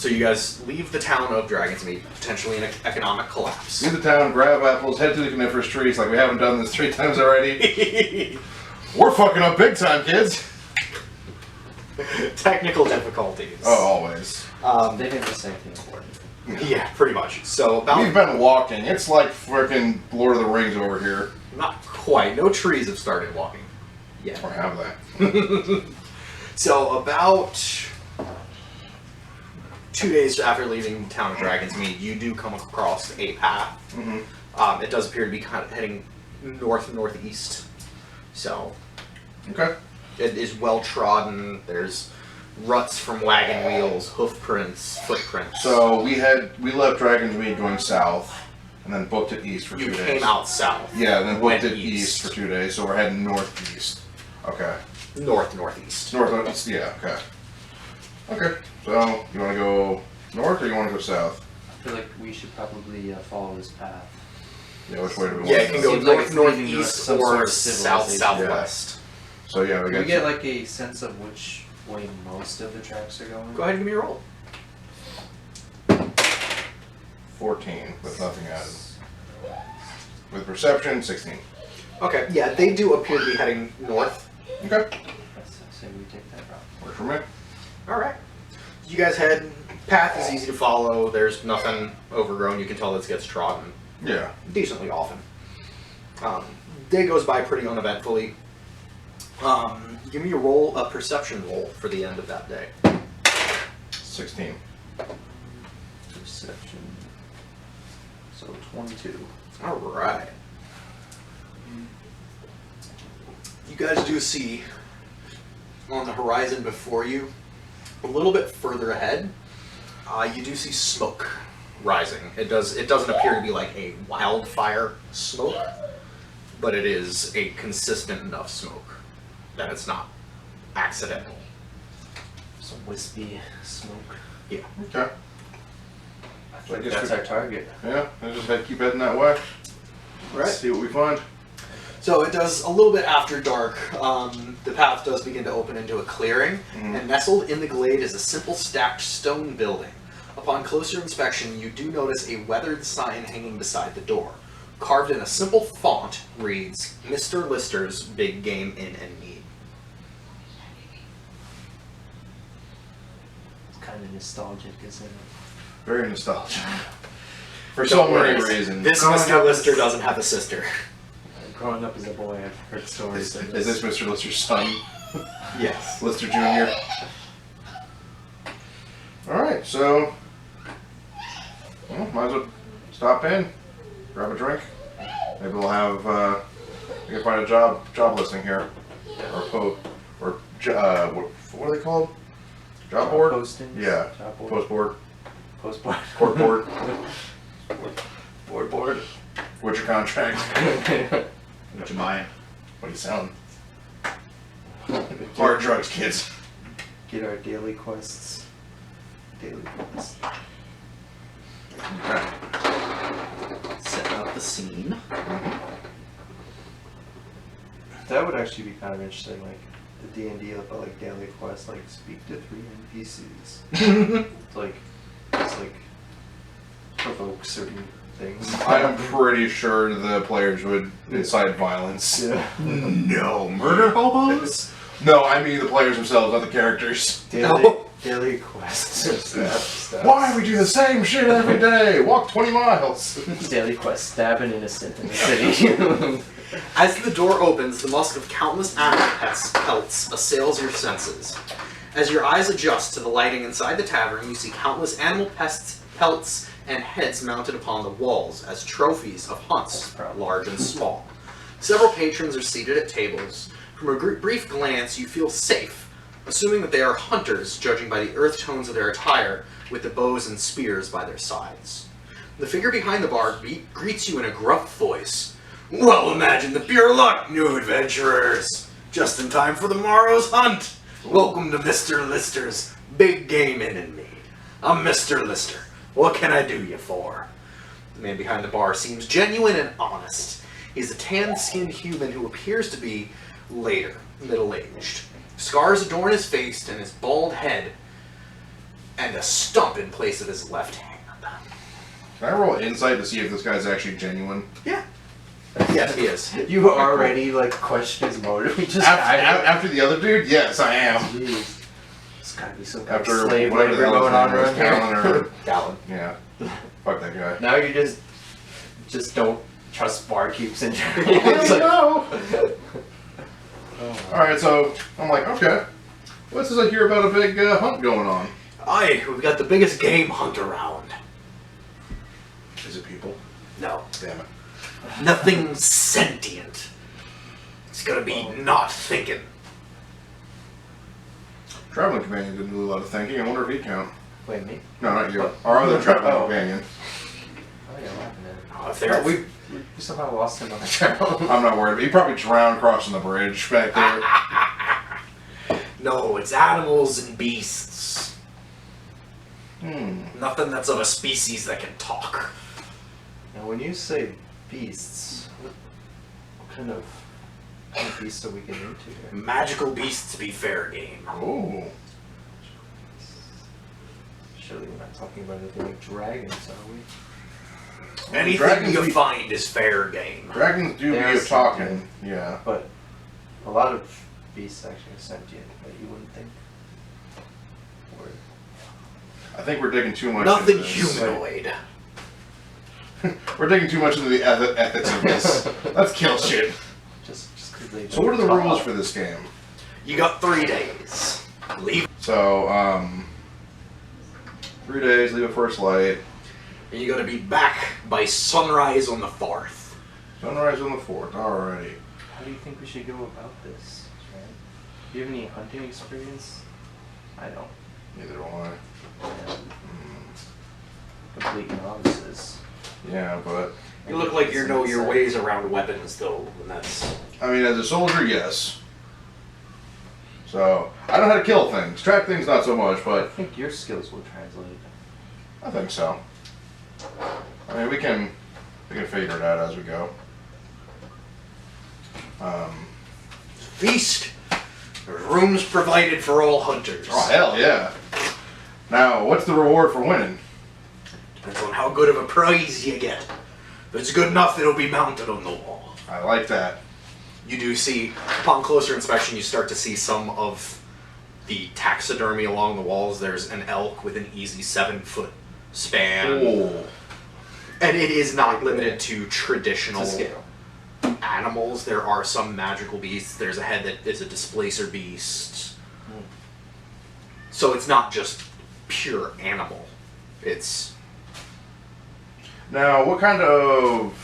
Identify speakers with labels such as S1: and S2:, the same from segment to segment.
S1: So you guys leave the town of Dragon's Mead, potentially in economic collapse.
S2: Leave the town, grab apples, head to the coniferous trees like we haven't done this 3 times already. We're fucking up big time, kids!
S1: Technical difficulties.
S2: Oh, always.
S3: They didn't miss anything important.
S1: Yeah, pretty much. So about...
S2: We've been walking. It's like freaking Lord of the Rings over here.
S1: Not quite. No trees have started walking yet.
S2: Or have that.
S1: So about 2 days after leaving the town of Dragon's Mead, you do come across a path.
S2: Mm-hmm.
S1: It does appear to be kind of heading northeast. So
S2: Okay.
S1: it is well trodden. There's ruts from wagon wheels, hoof prints, footprints.
S2: So we left Dragon's Mead going south, and then booked it east for 2 days.
S1: You came out south.
S2: Yeah, and then booked
S1: went
S2: it east for 2 days, so we're heading northeast. Okay.
S1: Northeast.
S2: Northeast, yeah, okay. Okay, so you want to go north or you want to go south?
S3: I feel like we should probably follow this path.
S2: Yeah, which way do we want
S1: Yeah,
S2: to
S1: it can
S2: go?
S1: go
S3: Seems like it's leading to
S1: northeast
S3: some sort
S1: or
S3: of
S1: south
S3: civilization.
S1: southwest.
S2: So yeah, we
S3: Do
S2: got
S3: we get like a sense of which way most of the tracks are going?
S1: Go ahead and give me a roll.
S2: 14 with nothing added. With perception, 16.
S1: Okay, yeah, they do appear to be heading north.
S2: Okay,
S3: Let's say we take that route.
S2: works for me.
S1: Alright. You guys head. Path is easy to follow. There's nothing overgrown. You can tell this gets trodden
S2: Yeah.
S1: decently often. Day goes by pretty uneventfully. Give me a perception roll for the end of that day.
S2: 16.
S3: Perception. So 22.
S1: Alright. You guys do see on the horizon before you, a little bit further ahead, you do see smoke rising. It doesn't appear to be like a wildfire smoke, but it is a consistent enough smoke that it's not accidental.
S3: Some wispy smoke.
S1: Yeah.
S2: Okay.
S3: I
S2: So I
S3: think
S2: guess
S3: that's
S2: we-
S3: our target.
S2: Yeah, I just had to keep heading that way.
S1: Right.
S2: See what we find.
S1: So it does a little bit after dark. The path does begin to open into a clearing, and nestled in the glade is a simple stacked stone building. Upon closer inspection, you do notice a weathered sign hanging beside the door. Carved in a simple font reads, Mr. Lister's Big Game Inn and Mead.
S3: It's kind of nostalgic, isn't it?
S2: Very nostalgic. For
S1: Don't
S2: so many
S1: worry,
S2: reasons.
S1: This Mr. Lister doesn't have a sister.
S3: Growing up as a boy, I've heard stories of
S2: Is this Mr. Lister's son?
S1: Yes.
S2: Lister Jr.? Alright, so... Well, might as well stop in, grab a drink. Maybe we'll have, we can find a job listing here. Or what are they called? Job board?
S3: Postings?
S2: Yeah,
S3: Job board.
S2: post board,
S3: Post board.
S2: court board.
S3: board.
S2: What's your contract?
S1: What you buying?
S2: What are you selling? Hard drugs, kids.
S3: Get our daily quests. Daily quests.
S2: Okay.
S1: Set up the scene.
S3: That would actually be kind of interesting, like the D&D, but like daily quest, like speak to 3 NPCs. It's like provoke certain things.
S2: I am pretty sure the players would incite violence.
S3: Yeah.
S1: No. Murder hobos?
S2: No, I mean the players themselves, not the characters.
S3: Daily quests. Stab.
S2: Why we do the same shit every day? Walk 20 miles.
S3: Daily quest. Stab an innocent in the city.
S1: As the door opens, the musk of countless animal pelts assails your senses. As your eyes adjust to the lighting inside the tavern, you see countless animal pelts and heads mounted upon the walls as trophies of hunts, large and small. Several patrons are seated at tables. From a brief glance, you feel safe, assuming that they are hunters, judging by the earth tones of their attire, with the bows and spears by their sides. The figure behind the bar greets you in a gruff voice. Well, imagine the pure luck, new adventurers! Just in time for the morrow's hunt! Welcome to Mr. Lister's Big Game Inn and Mead. I'm Mr. Lister. What can I do you for? The man behind the bar seems genuine and honest. He's a tan-skinned human who appears to be middle-aged. Scars adorn his face and his bald head and a stump in place of his left hand.
S2: Can I roll insight to see if this guy's actually genuine?
S1: Yeah. Yes, he is.
S3: You already like question his motive. He just
S2: After the other dude? Yes, I am.
S3: Jeez. There's gotta be some kind of
S2: After
S3: slave
S2: whatever
S3: labor
S2: the hell
S3: going on
S2: his name
S3: around
S2: was,
S3: here.
S2: Talon or...
S1: Gallon.
S2: Yeah. Fuck that guy.
S3: Now you just don't trust barkeeps in general.
S2: I know!
S3: Oh.
S2: Alright, so I'm like, okay. What's this I hear about a big hunt going on?
S1: Aye, we've got the biggest game hunt around.
S2: Is it people?
S1: No.
S2: Damn it.
S1: Nothing sentient. It's gonna be not thinking.
S2: Traveling companion didn't do a lot of thinking. I wonder if he'd count.
S3: Wait, me?
S2: No, not you. Our other traveling
S3: Oh.
S2: companion.
S3: Oh yeah, what happened then?
S1: Oh, if they're
S3: We somehow lost him on the trail.
S2: I'm not worried, but he probably drowned crossing the bridge back there.
S1: No, it's animals and beasts. Nothing that's of a species that can talk.
S3: Now, when you say beasts, what kind of beasts are we getting into here?
S1: Magical beasts be fair game.
S2: Oh.
S3: Surely we're not talking about anything like dragons, are we?
S1: Anything
S2: dragons
S1: you
S2: be-
S1: find is fair game.
S2: Dragons do be
S3: They are
S2: of talking. Yeah.
S3: But a lot of beasts actually are sentient, but you wouldn't think. Or
S2: I think we're digging too much
S1: Nothing
S2: into this.
S1: humanoid.
S2: We're digging too much into the ethics of this. Let's kill shit.
S3: just because they.
S2: So what are the rules for this game?
S1: You got 3 days. Leave,
S2: So, 3 days, leave at first light.
S1: and you gotta be back by sunrise on the 4th.
S2: Sunrise on the 4th, alrighty.
S3: How do you think we should go about this, Trent? Do you have any hunting experience? I don't.
S2: Neither do I.
S3: Yeah. Complete novices.
S2: Yeah, but,
S1: You look like you know your ways around weapons, though, and that's...
S2: I mean, as a soldier, yes. So, I know how to kill things. Track things, not so much,
S3: I
S2: but
S3: think your skills will translate.
S2: I think so. I mean, we can figure it out as we go.
S1: Feast! There's rooms provided for all hunters.
S2: Oh, hell yeah. Now, what's the reward for winning?
S1: Depends on how good of a prize you get. If it's good enough, it'll be mounted on the wall.
S2: I like that.
S1: You do see, upon closer inspection, you start to see some of the taxidermy along the walls. There's an elk with an easy 7-foot span.
S2: Oh.
S1: And it is not limited to traditional
S3: It's a scale.
S1: animals. There are some magical beasts. There's a head that is a displacer beast. So it's not just pure animal. It's...
S2: Now, what kind of,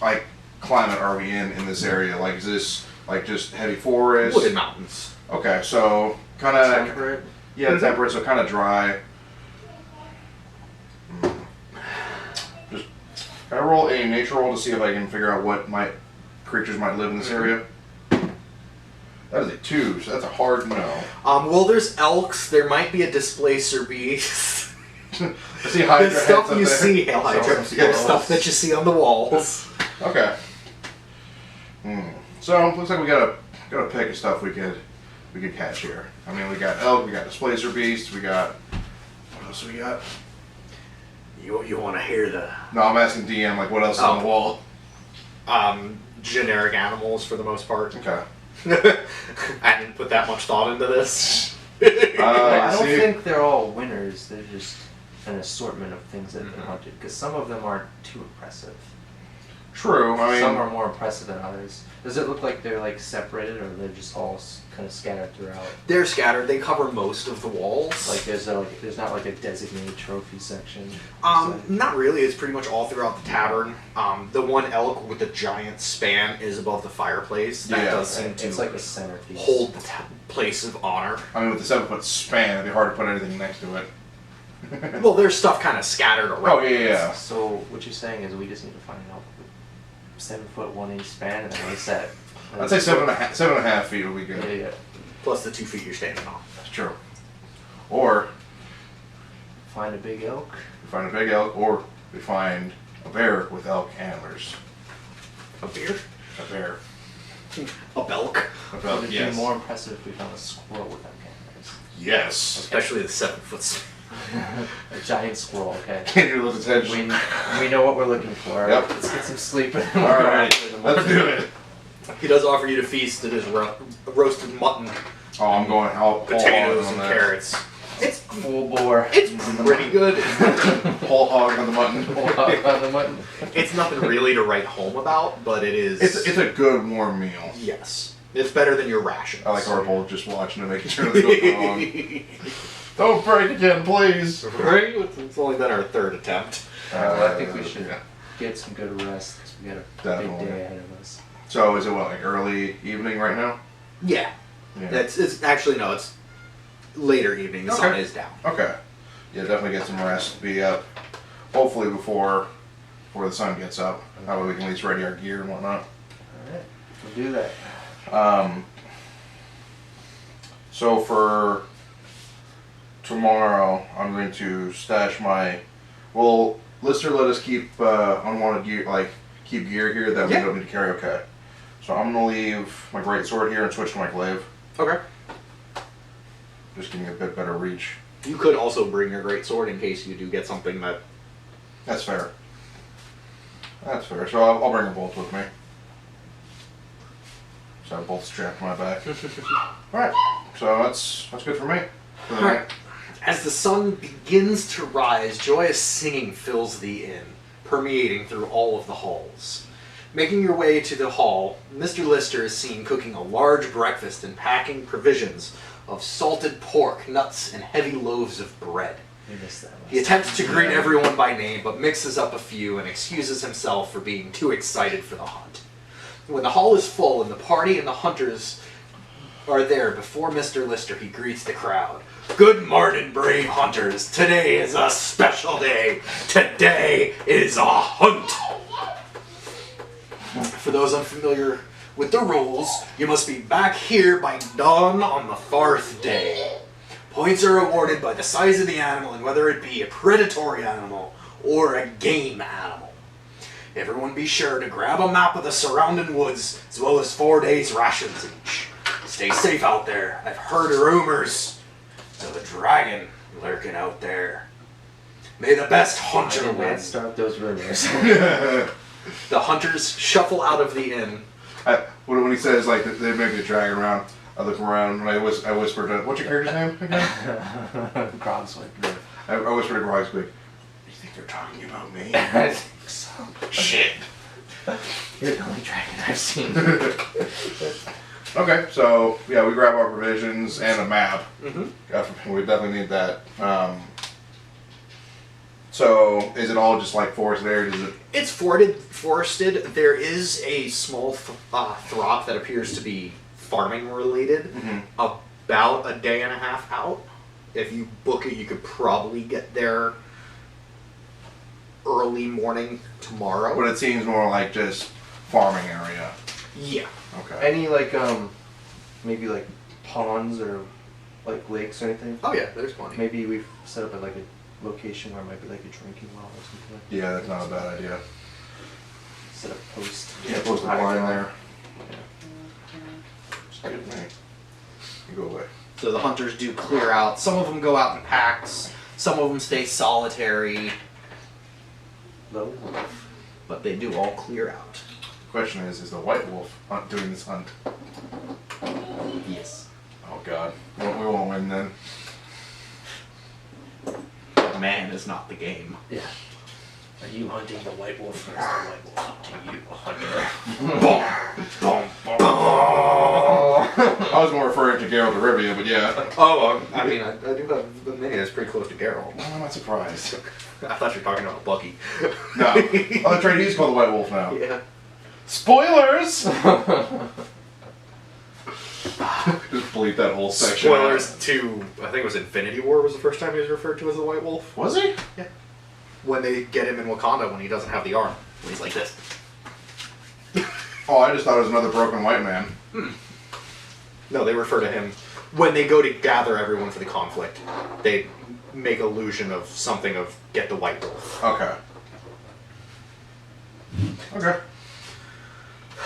S2: like, climate are we in this area? Like, is this, like, just heavy forest?
S1: wooded mountains.
S2: Okay, so, kind of...
S3: Temperate.
S2: Yeah, temperate, so kind of dry. Just, can I roll a nature roll to see if I can figure out what creatures might live in this area? That is a 2, so that's a hard no.
S1: Well, there's elks. There might be a displacer beast.
S2: I see Hydra
S1: The stuff
S2: heads up
S1: you
S2: there.
S1: see, Hydra.
S3: Yeah.
S1: Stuff that you see on the walls.
S2: Okay. So looks like we got a pick of stuff we could catch here. I mean, we got elk, we got displacer beasts, we got what else we got?
S1: You want to hear the
S2: No, I'm asking DM like what else is on the wall.
S1: generic animals for the most part.
S2: Okay.
S1: I didn't put that much thought into this.
S3: I don't
S2: see.
S3: think they're all winners. They're just an assortment of things that they hunted. Because some of them aren't too impressive.
S2: True. I mean,
S3: Some are more impressive than others. Does it look like they're like separated, or they're just all kind of scattered throughout?
S1: They're scattered. They cover most of the walls.
S3: Like there's not like a designated trophy section.
S1: Not really. It's pretty much all throughout the tavern. The one elk with the giant span is above the fireplace. That
S2: Yeah,
S1: does seem
S3: Right,
S1: to
S3: it's like a centerpiece.
S1: hold the place of honor.
S2: I mean, with the 7-foot span, it'd be hard to put anything next to it.
S1: Well, there's stuff kind of scattered around.
S2: Oh yeah.
S3: So what you're saying is we just need to find an elk with 7-foot 1-inch span, and then what's that?
S2: I'd say 7.5 feet would be good.
S3: Yeah.
S1: Plus the 2 feet you're standing on.
S2: That's true. Or
S3: Find a big elk.
S2: we find a big elk, or we find a bear with elk antlers.
S1: A beer?
S2: A bear.
S1: A belk?
S2: A
S3: Would
S2: elk,
S3: it
S2: yes.
S3: be more impressive if we found a squirrel with elk antlers?
S2: Yes.
S1: Especially the 7-foot.
S3: A giant squirrel, okay.
S2: Can you look attention?
S3: We know what we're looking for.
S2: Yep.
S3: Let's get some sleep.
S2: Alright, let's do it.
S1: He does offer you to feast at his roasted mutton,
S2: Oh, I'm going out.
S1: potatoes, and carrots. It's
S3: Full bore.
S1: it's pretty good.
S2: Whole hog on the mutton.
S3: On the mutton.
S1: It's nothing really to write home about, but it is.
S2: It's a good warm meal.
S1: Yes, it's better than your rations.
S2: I like our both just watching and making sure it's going wrong. Don't break again, please.
S1: Right? It's only been our third attempt.
S3: Well, I think we should
S2: Yeah.
S3: get some good rest because we got a
S2: Definitely.
S3: big day ahead of us.
S2: So is it what, like early evening right now?
S1: Yeah,
S2: Yeah.
S1: it's actually no, it's later evening. The sun
S2: Okay.
S1: is down.
S2: Okay. Yeah, definitely get some rest. Be up, hopefully before the sun gets up. That way we can at least ready our gear and whatnot.
S3: Alright, we'll do that.
S2: So for tomorrow, I'm going to stash my. Will Lister let us keep unwanted gear, like keep gear here that we
S1: Yeah.
S2: don't need to carry? Okay. So I'm gonna leave my great sword here and switch to my glaive.
S1: Okay.
S2: Just give me a bit better reach.
S1: You could also bring your great sword in case you do get something that.
S2: That's fair. That's fair. So I'll bring them both with me. So I'm both strapped to my back. Alright. So that's good for me. For the night.
S1: As the sun begins to rise, joyous singing fills the inn, permeating through all of the halls. Making your way to the hall, Mr. Lister is seen cooking a large breakfast and packing provisions of salted pork, nuts, and heavy loaves of bread.
S3: We missed that last
S1: He attempts to greet everyone by name, but mixes up a few and excuses himself for being too excited for the hunt. When the hall is full and the party and the hunters are there before Mr. Lister, he greets the crowd. Good morning, brave hunters. Today is a special day. Today is a hunt. For those unfamiliar with the rules, you must be back here by dawn on the 4th day. Points are awarded by the size of the animal and whether it be a predatory animal or a game animal. Everyone be sure to grab a map of the surrounding woods as well as 4 days' rations each. Stay safe out there. I've heard rumors of a dragon lurking out there. May the best hunter
S3: I did
S1: win.
S3: not start those rumors.
S1: The hunters shuffle out of the inn.
S2: When he says like they make me drag around, I look around and I whisper to what's your character's name again?
S3: Grogswick.
S2: I whisper to Grogswick. You think they're talking about me?
S3: I think so.
S2: Shit.
S3: You're the only dragon I've seen.
S2: Okay, so yeah, we grab our provisions and a map.
S1: Mm-hmm.
S2: We definitely need that. So is it all just like forested area? Is it?
S1: It's forested. There is a small throp that appears to be farming related.
S2: Mhm.
S1: About a day and a half out. If you book it, you could probably get there early morning tomorrow.
S2: But it seems more like just farming area.
S1: Yeah.
S2: Okay.
S3: Any like maybe like ponds or like lakes or anything?
S1: Oh yeah, there's plenty.
S3: Maybe we've set up at like a location where it might be like a drinking well or something like that.
S2: Yeah, that's not a bad idea.
S3: Set up post.
S2: Yeah, post the line there.
S3: Yeah.
S2: Just good me. You go away.
S1: So the hunters do clear out. Some of them go out in packs. Some of them stay solitary.
S3: Low.
S1: But they do all clear out.
S2: The question is the White Wolf doing this hunt?
S1: Yes.
S2: Oh God, we won't win then.
S1: Man is not the game.
S3: Yeah. Are you hunting the white wolf or is the white wolf hunting you, hunter?
S2: I was more referring to Geralt of Rivia, but yeah.
S1: Oh, I mean, I do have the mini that's pretty close to Geralt.
S2: I'm not surprised.
S1: I thought you were talking about Bucky.
S2: No. Oh, that's right, he's called the White Wolf now.
S1: Yeah.
S2: Spoilers! Just bleep that whole section.
S1: Spoilers to, I think it was Infinity War was the first time he was referred to as the White Wolf.
S2: Was he?
S1: Yeah. When they get him in Wakanda when he doesn't have the arm. When he's like this.
S2: Oh, I just thought it was another broken white man.
S1: No, they refer to him when they go to gather everyone for the conflict. They make allusion of something of get the White Wolf.
S2: Okay. Okay.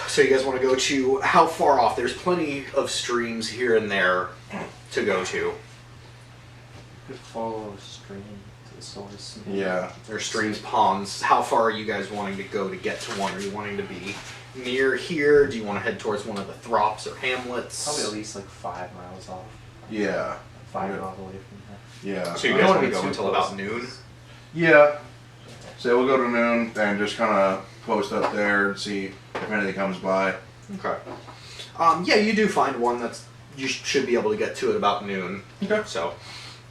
S1: So you guys want to go to how far off? There's plenty of streams here and there to go to.
S3: Could follow a stream to the source.
S2: Yeah.
S1: There's streams, ponds. How far are you guys wanting to go to get to one? Are you wanting to be near here? Do you want to head towards one of the throps or hamlets?
S3: Probably at least like 5 miles off.
S2: Yeah.
S3: 5
S2: Yeah.
S3: miles away from here.
S2: Yeah.
S1: So you
S3: I
S1: guys
S3: don't
S1: want to
S3: wanna be
S1: go
S3: too
S1: until
S3: close.
S1: about noon?
S2: Yeah. So we'll go to noon and just kind of post up there and see if anything comes by.
S1: Okay. Yeah, you do find one that's you should be able to get to at about noon.
S2: Okay.
S1: So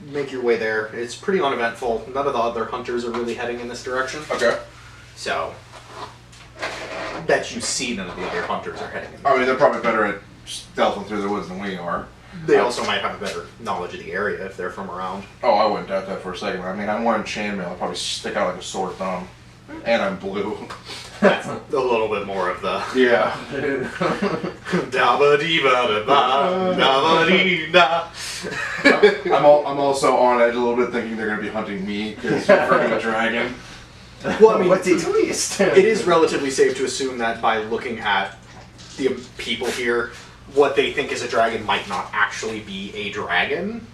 S1: make your way there. It's pretty uneventful. None of the other hunters are really heading in this direction.
S2: Okay.
S1: So bet you see none of the other hunters are heading in.
S2: I mean, they're probably better at stealthing through the woods than we are.
S1: They also might have a better knowledge of the area if they're from around.
S2: Oh, I wouldn't doubt that for a second. I mean, I'm wearing chainmail. I'll probably stick out like a sore thumb. And I'm blue.
S1: That's a little bit more of the
S2: Yeah.
S1: da dee ba da dee da.
S2: I'm also on edge a little bit, thinking they're going to be hunting me because I'm freaking a dragon.
S1: Well, I mean,
S3: What's the twist?
S1: it is relatively safe to assume that by looking at the people here, what they think is a dragon might not actually be a dragon.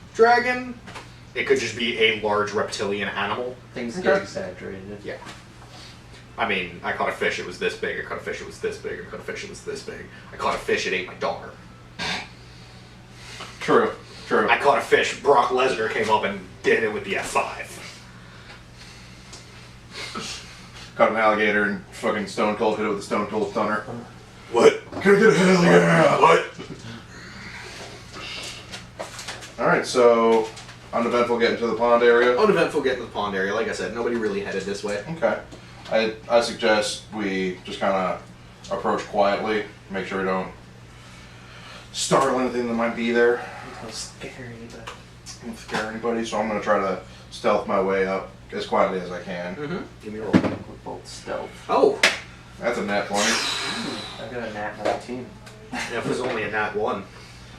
S1: It could just be a large reptilian animal.
S3: Things
S2: Okay.
S3: get exaggerated.
S1: Yeah. I mean, I caught a fish, it was this big. I caught a fish, it was this big. I caught a fish, it was this big. I caught a fish, it ate my daughter.
S2: True. True.
S1: I caught a fish, Brock Lesnar came up and did it with the F5.
S2: Caught an alligator and fucking Stone Cold hit it with a Stone Cold Stunner.
S1: What?
S2: Can I get a hell yeah?
S1: What?
S2: Alright, so uneventful getting to the pond area.
S1: Uneventful getting to the pond area. Like I said, nobody really headed this way.
S2: Okay. I suggest we just kind of approach quietly, make sure we don't startle anything that might be there.
S3: Don't scare anybody.
S2: Don't scare anybody, so I'm going to try to stealth my way up as quietly as I can.
S1: Mm-hmm. Give me a roll.
S3: With both stealth.
S1: Oh!
S2: That's a nat 20.
S3: I got a nat 19.
S1: It was only a nat 1.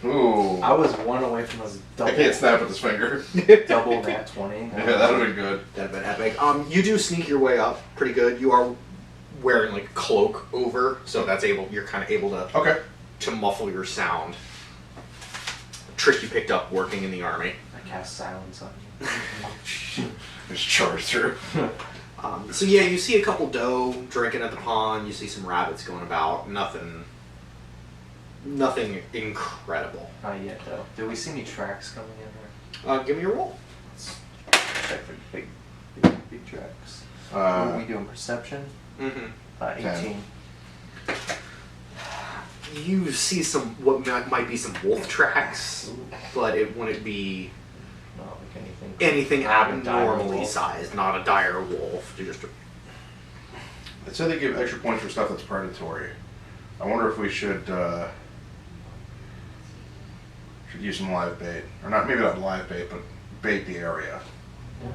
S2: Ooh.
S3: I was 1 away from a
S2: I
S3: double,
S2: can't snap with this finger.
S3: double nat 20.
S2: Yeah, that would have been good.
S1: That'd been epic. You do sneak your way up pretty good. You are wearing like a cloak over, so that's you're kind of able to
S2: Okay.
S1: muffle your sound. Trick you picked up working in the army.
S3: I cast silence on you.
S2: Just charge through.
S1: So yeah, you see a couple doe drinking at the pond. You see some rabbits going about. Nothing incredible.
S3: Not yet, though. Do we see any tracks coming in? Or
S1: Give me a roll.
S3: let's check for big tracks. What are we doing? Perception?
S1: Mm-hmm.
S3: 18.
S1: You see what might be some wolf tracks, but it wouldn't be
S3: Not like anything.
S1: anything
S3: Not a dire
S1: abnormally
S3: wolf.
S1: sized. Not a dire wolf. They're just
S2: I'd say they give extra points for stuff that's predatory. I wonder if we should use some live bait. Or not, maybe not live bait, but bait the area.
S3: Yeah.